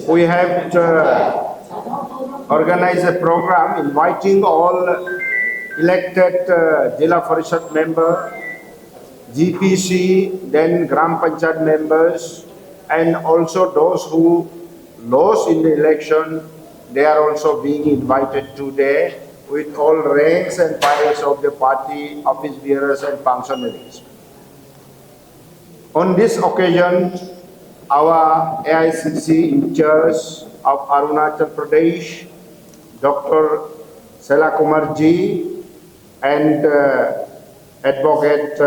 we have organized a program inviting all elected Jilla Parishad member, GPC, then Gram Panchayat members, and also those who lost in the election. They are also being invited today with all ranks and files of the party, office bearers and functionaries. On this occasion, our AICC in charge of Arunachal Pradesh, Dr. Chellakumar ji, and Advocate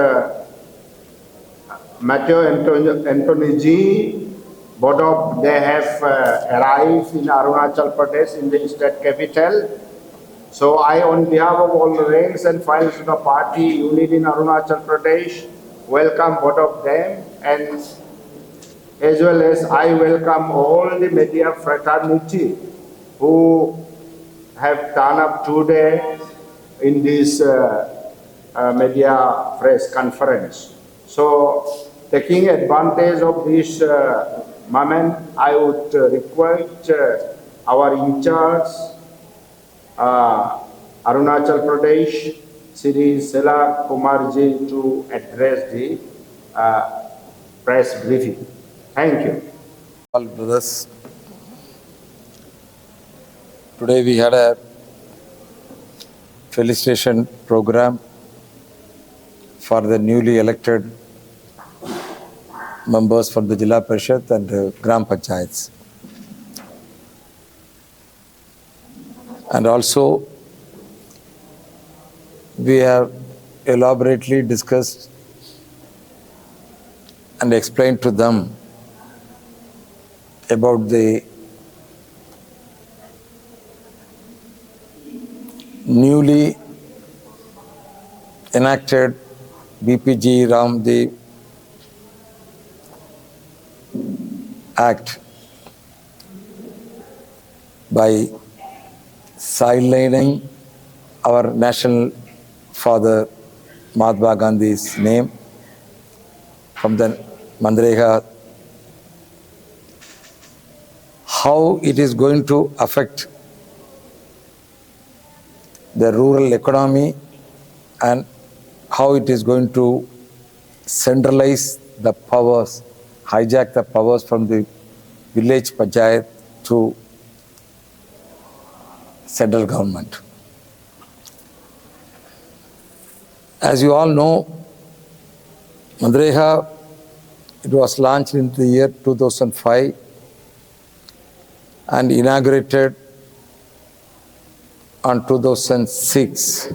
Mathew Antony ji, both of they have arrived in Arunachal Pradesh in the state capital. So I, on behalf of all the ranks and files of the party unit in Arunachal Pradesh, welcome both of them, and as well as I welcome all the media fraternity who have turned up today in this media press conference. So, taking advantage of this moment, I would request our in charge, Arunachal Pradesh, Shri Chellakumar ji, to address the press briefing. Thank you. All brothers, today we had a felicitation program for the newly elected members for the Jilla Parishad and Gram Panchayats. And also, we have elaborately discussed and explained to them about the newly enacted BPG Ramdev Act by sidelining our national father Mahatma Gandhi's name from the MGNREGA, how it is going to affect the rural economy and how it is going to centralize the powers, hijack the powers from the village panchayat to central government. As you all know, MGNREGA, it was launched in the year 2005 and inaugurated on 2006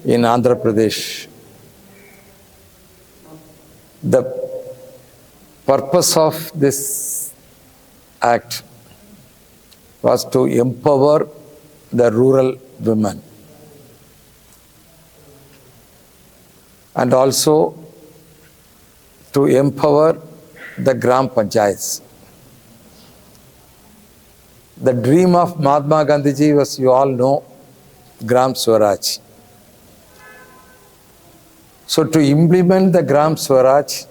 in Andhra Pradesh. The purpose of this act was to empower the rural women and also to empower the Gram Panchayats. The dream of Mahatma Gandhiji was, you all know, Gram Swaraj. So to implement the Gram Swaraj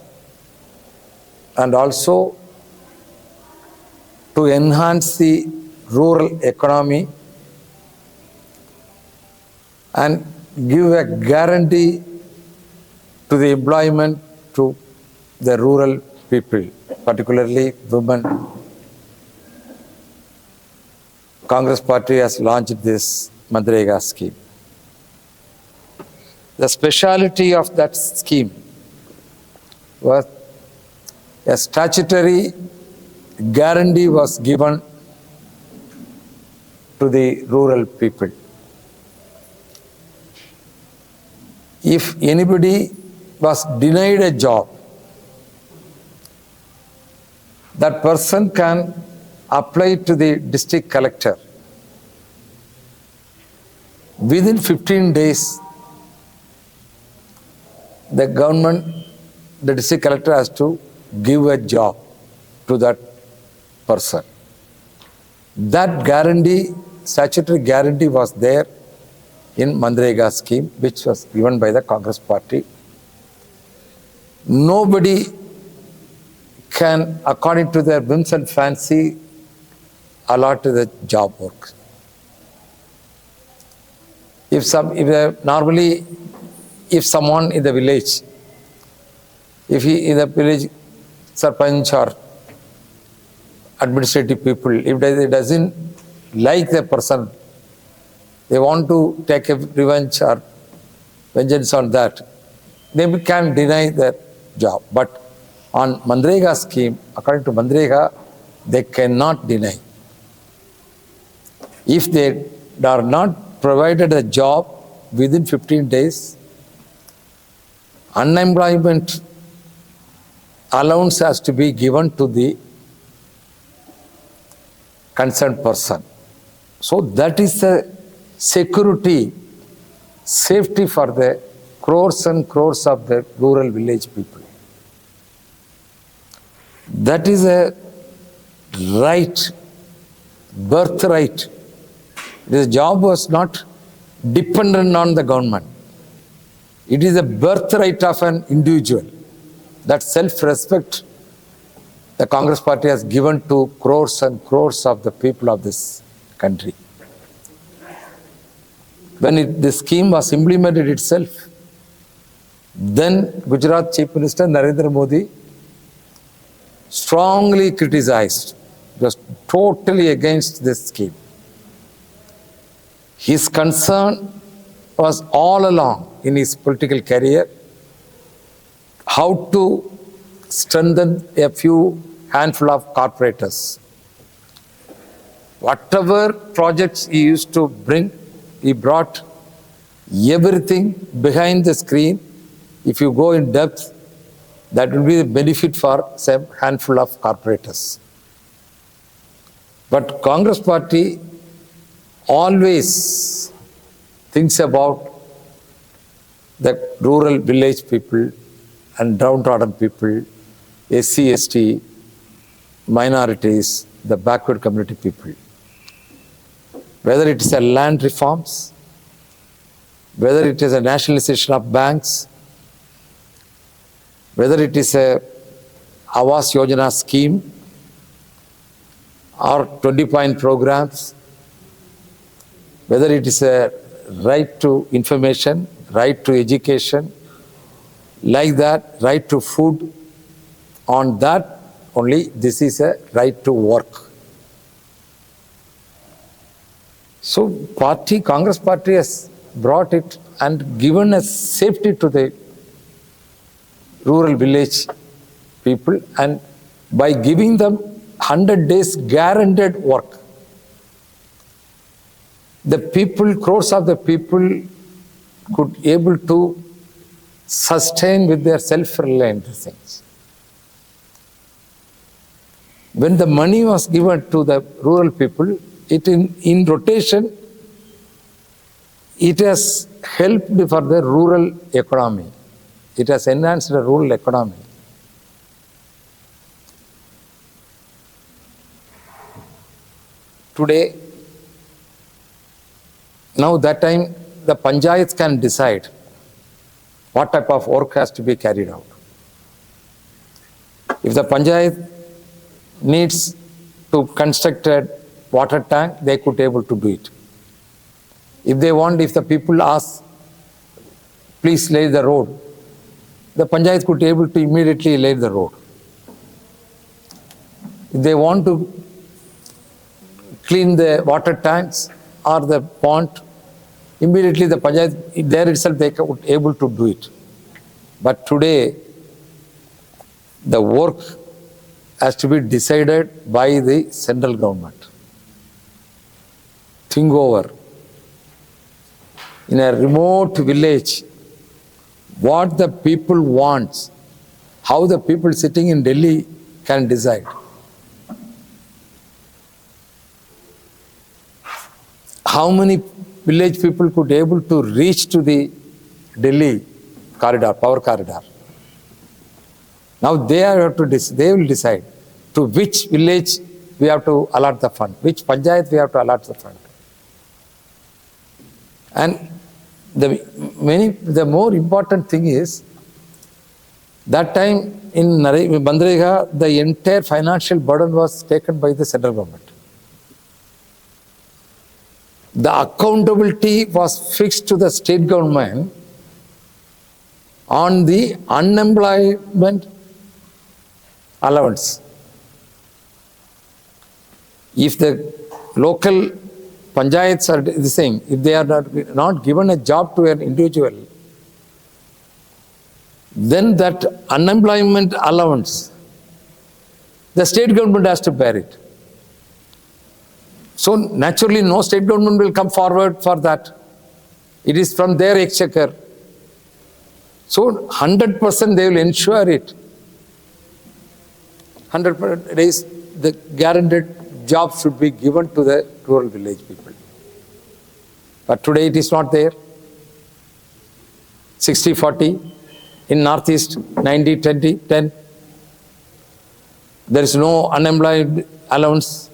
and also to enhance the rural economy and give a guarantee to the employment to the rural people, particularly women, Congress party has launched this MGNREGA scheme. The speciality of that scheme was a statutory guarantee was given to the rural people. If anybody was denied a job, that person can apply to the district collector. Within 15 days, the government, the district collector has to give a job to that person. That guarantee, statutory guarantee was there in MGNREGA scheme, which was given by the Congress party. Nobody can, according to their whims and fancy, allot to the job work. Normally, if someone in the village, if he in the village sarpanch or administrative people, if they doesn't like the person, they want to take a revenge or vengeance on that, they can deny their job. But on MGNREGA scheme, according to MGNREGA, they cannot deny. If they are not provided a job within 15 days, unemployment allowance has to be given to the concerned person. So that is the security, safety for the crores and crores of the rural village people. That is a right, birthright. This job was not dependent on the government. It is a birthright of an individual. That self-respect the Congress party has given to crores and crores of the people of this country. When the scheme was implemented itself, then Gujarat Chief Minister Narendra Modi strongly criticized, was totally against this scheme. His concern was all along in his political career how to strengthen a few handful of corporators. Whatever projects he used to bring, he brought everything behind the screen. If you go in depth, that will be the benefit for some handful of corporators. But Congress party always thinks about the rural village people and downtrodden people, SC, ST, minorities, the backward community people. Whether it is a land reforms, whether it is a nationalization of banks, whether it is a Awas Yojana scheme or 20-point programs, whether it is a right to information, right to education, like that, right to food, on that only this is a right to work. So party, Congress party has brought it and given a safety to the rural village people, and by giving them 100 days guaranteed work, the people, crores of the people could able to sustain with their self-reliant things. When the money was given to the rural people, it in rotation, it has helped for the rural economy. It has enhanced the rural economy. Today, now that time, the panchayats can decide what type of work has to be carried out. If the panchayat needs to construct a water tank, they could able to do it. If they want, if the people ask, please lay the road, the panchayat could able to immediately lay the road. If they want to clean the water tanks or the pond, immediately the panchayat, there itself they could able to do it. But today, the work has to be decided by the central government. Think over. In a remote village, what the people want, how the people sitting in Delhi can decide. How many village people could able to reach to the Delhi corridor, power corridor? Now they will decide to which village we have to allot the fund, which panchayat we have to allot the fund. And the more important thing is, that time MGNREGA, the entire financial burden was taken by the central government. The accountability was fixed to the state government on the unemployment allowance. If the local panchayats are saying, if they are not given a job to an individual, then that unemployment allowance, the state government has to bear it. So naturally, no state government will come forward for that. It is from their exchequer. So 100% they will ensure it. 100% days, the guaranteed job should be given to the rural village people. But today it is not there. 60-40. In Northeast, 90-10. There is no unemployed allowance.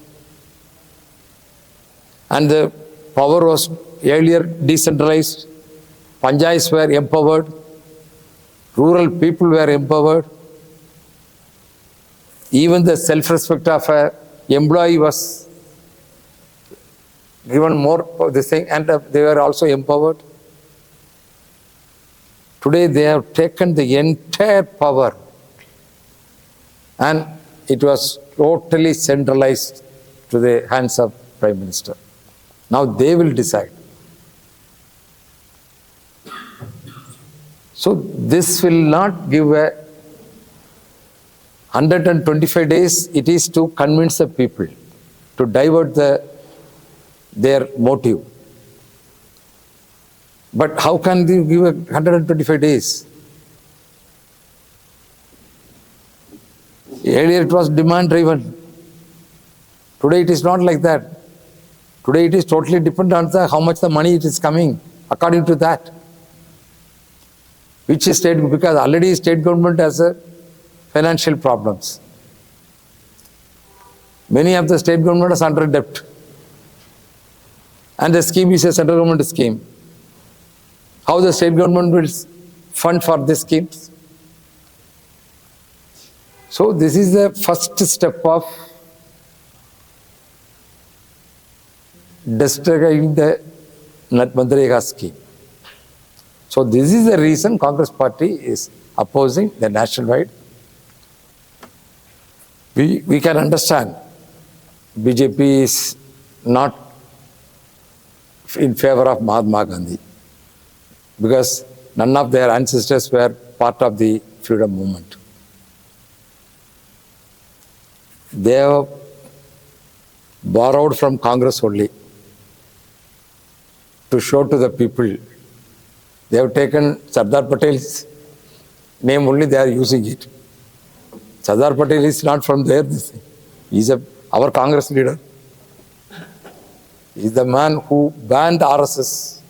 And the power was earlier decentralized. Panchayats were empowered. Rural people were empowered. Even the self-respect of an employee was given more of this thing, and they were also empowered. Today they have taken the entire power and it was totally centralized to the hands of Prime Minister. Now they will decide. So this will not give a 125 days, it is to convince the people, to divert their motive. But how can they give 125 days? Earlier it was demand driven. Today it is not like that. Today it is totally dependent on how much the money it is coming, according to that. Which is state, because already state government has financial problems. Many of the state government are under debt. And the scheme is a central government scheme. How the state government will fund for these schemes? So this is the first step of destroying the MGNREGA scheme. So this is the reason Congress party is opposing the nationwide. We can understand BJP is not in favor of Mahatma Gandhi, because none of their ancestors were part of the freedom movement. They have borrowed from Congress only to show to the people. They have taken Sardar Patel's name only, they are using it. Sardar Patel is not from there. He is our Congress leader. He is the man who banned RSS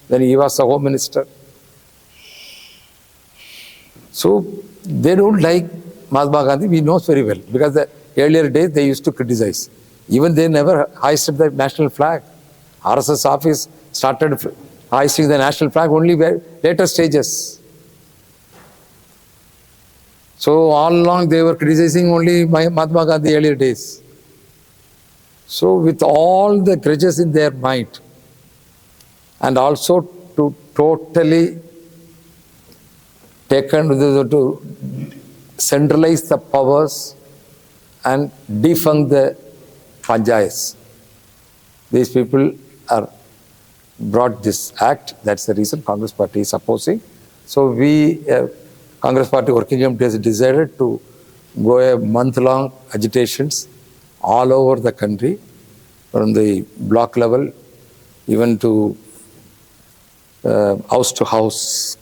when he was a home minister. So they don't like Mahatma Gandhi, we know very well, because the earlier days they used to criticize. Even they never hoisted the national flag. RSS office started hoisting the national flag only later stages. So all along they were criticizing only Mahatma Gandhi earlier days. So with all the grudges in their mind, and also to totally to centralize the powers and defund the panchayats. These people are brought this act. That's the reason Congress party is opposing. So we, Congress party working committee has decided to go a month-long agitations all over the country, from the block level, even to house-to-house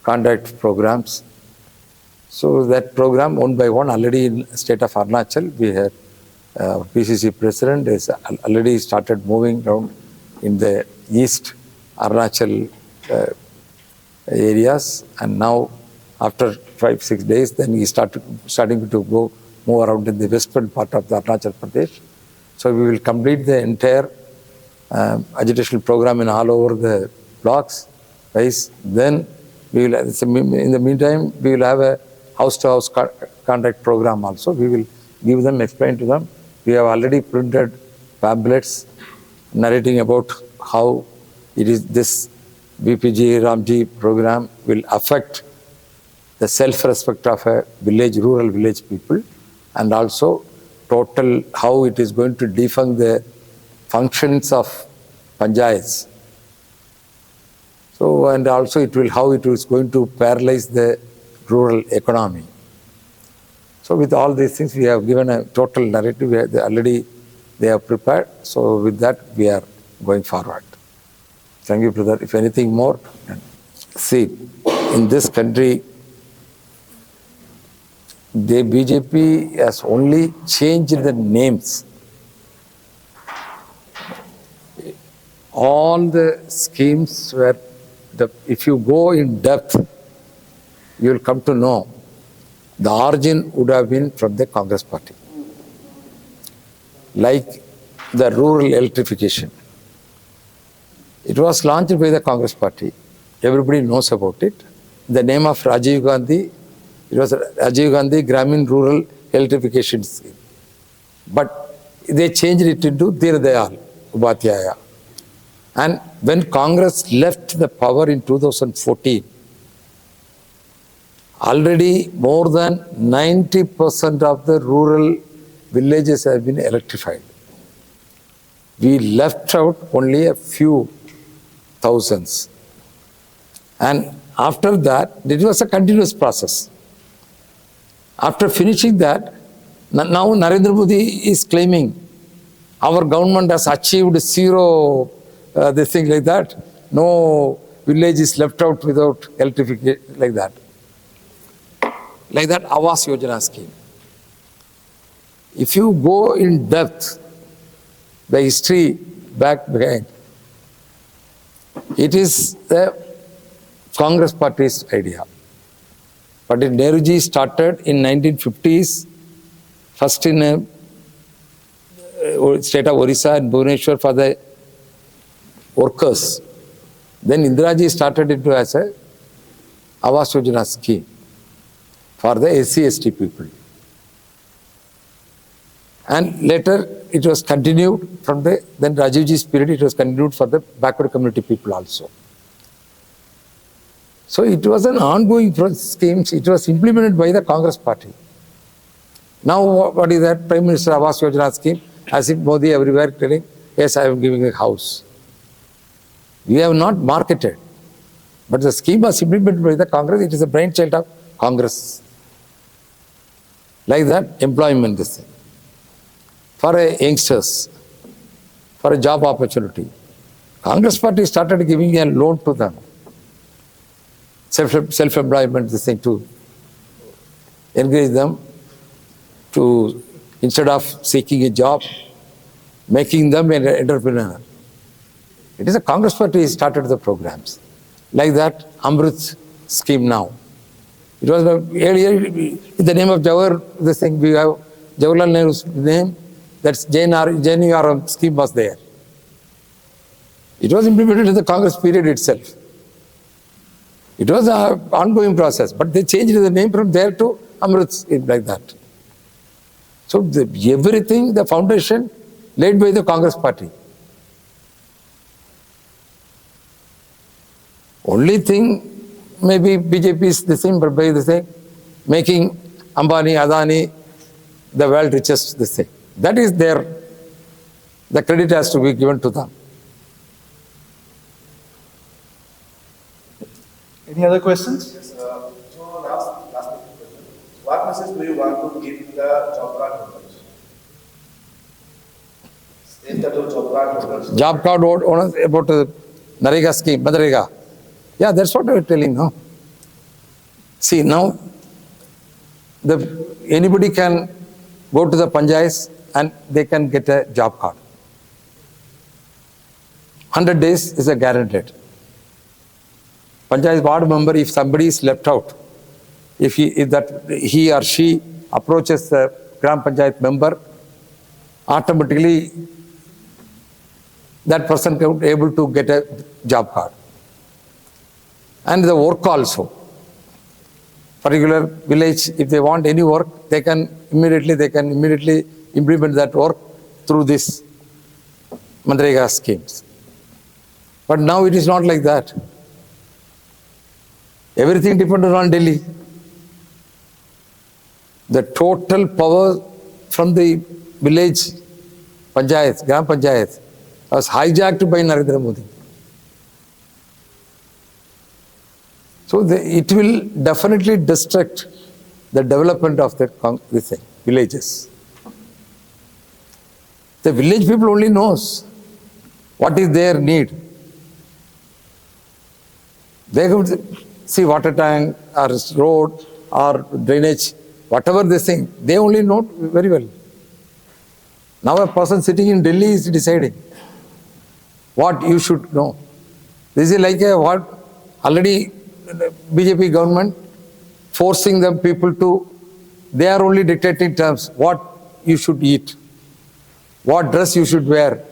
conduct programs. So that program, one by one, already in state of Arunachal, we have PCC president has already started moving around in the east Arunachal areas, and now after 5-6 days, then he starting to move around in the western part of the Arunachal Pradesh. So we will complete the entire agitation program in all over the blocks. Then we will, in the meantime, we will have a house-to-house contact program also. We will give them, explain to them. We have already printed pamphlets narrating about how it is this BPG Ramji program will affect the self-respect of a village, rural village people, and also total how it is going to defund the functions of panchayats. So, and also it will, how it is going to paralyze the rural economy. So with all these things, we have given a total narrative. They have prepared. So with that, we are going forward. Thank you, brother. If anything more, see, in this country, the BJP has only changed the names. All the schemes were, if you go in depth, you will come to know the origin would have been from the Congress party. Like the rural electrification. It was launched by the Congress party. Everybody knows about it. The name of Rajiv Gandhi, it was Rajiv Gandhi Gramin Rural Electrification Scheme. But they changed it into Deen Dayal Upadhyaya. And when Congress left the power in 2014, already more than 90% of the rural villages have been electrified. We left out only a few thousands. And after that, it was a continuous process. After finishing that, now Narendra Modi is claiming our government has achieved zero, this thing like that. No village is left out without electrification, like that. Like that Awas Yojana scheme. If you go in depth, the history back behind, it is the Congress party's idea. But Nehruji started in 1950s, first in state of Orissa and Bhubaneswar for the workers. Then Indiraji started it as a Awas Yojana scheme for the SC/ST people. And later it was continued from the, then Rajivji's period, it was continued for the backward community people also. So it was an ongoing scheme, it was implemented by the Congress party. Now what is that? Prime Minister Awas Yojana scheme, as if Modi everywhere telling, yes, I am giving a house. We have not marketed, but the scheme was implemented by the Congress, it is a brainchild of Congress. Like that, employment, this thing. For youngsters, for a job opportunity. Congress party started giving a loan to them. Self-employment, this thing, to encourage them to, instead of seeking a job, making them an entrepreneur. It is a Congress party started the programs. Like that, Amrit scheme now. It was earlier, in the name of Jawahar, this thing, we have Jawaharlal Nehru's name, that's JNR scheme was there. It was implemented in the Congress period itself. It was an ongoing process, but they changed the name from there to Amrit, like that. So everything, the foundation laid by the Congress party. Only thing, maybe BJP is the same, but by the same, making Ambani, Adani, the world richest, this thing. That is their, the credit has to be given to them. Any other questions? Yes, so last question. What message do you want to give the job card holders? State that job card holders. Job card owners about the NREGA scheme, MGNREGA. Yeah, that's what I was telling now. See, now, anybody can go to the panchayats and they can get a job card. 100 days is a guaranteed. Panchayat ward member, if somebody is left out, if he or she approaches the Gram Panchayat member, automatically that person can be able to get a job card. And the work also. particular village, if they want any work, they can immediately implement that work through this MGNREGA schemes. But now it is not like that. Everything depended on Delhi. The total power from the village panchayat, Gram Panchayat, was hijacked by Narendra Modi. So it will definitely distract the development of the villages. The village people only knows what is their need. They could see water tank or road or drainage, whatever they think, they only know very well. Now a person sitting in Delhi is deciding what you should know. This is like what already BJP government forcing the people to, they are only dictating terms, what you should eat, what dress you should wear,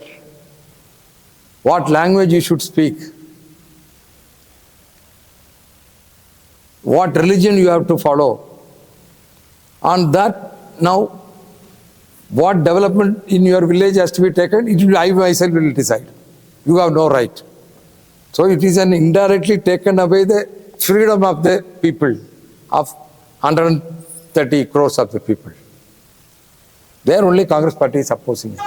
what language you should speak, what religion you have to follow. On that, now, what development in your village has to be taken, it will, I myself will decide. You have no right. So it is an indirectly taken away the freedom of the people, of 130 crores of the people. There only Congress party is opposing it.